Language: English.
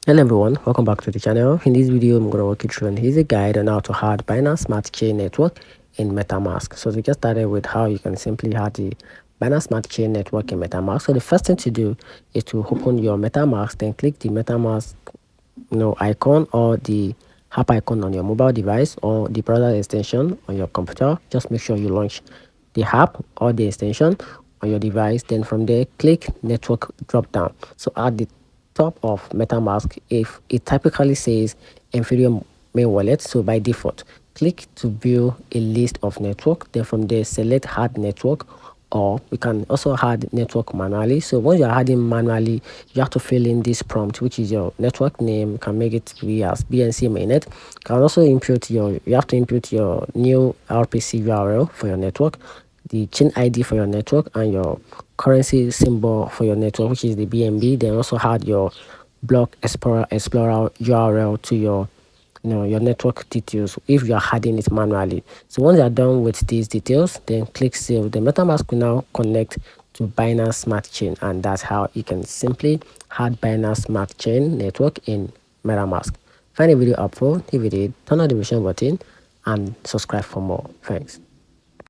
Hello everyone, welcome back to the channel. In this video, I'm going to walk you through an easy guide on how to add Binance Smart Chain Network in MetaMask. So to get started with how you can simply add the Binance Smart Chain Network in MetaMask. So the first thing to do is to open your MetaMask, then click the MetaMask icon or the app icon on your mobile device or the browser extension on your computer. Just make sure you launch the app or the extension on your device. Then from there, click network drop down. So at the top of MetaMask, if it typically says Ethereum main wallet, so by default, click to view a list of network. Then from there, select add network, or we can also add network manually. So once you're adding manually, you have to fill in this prompt, which is your network name. You can make it be as BNC mainnet. You can also input you have to input your new RPC URL for your network, the chain ID for your network, and your currency symbol for your network, which is the BNB. Then also add your block explorer URL to your your network details if you are adding it manually. So once you are done with these details, then click save. The MetaMask will now connect to Binance Smart Chain, and that's how you can simply add Binance Smart Chain network in MetaMask. Find a video helpful. If you did, turn on the notification button and subscribe for more. Thanks.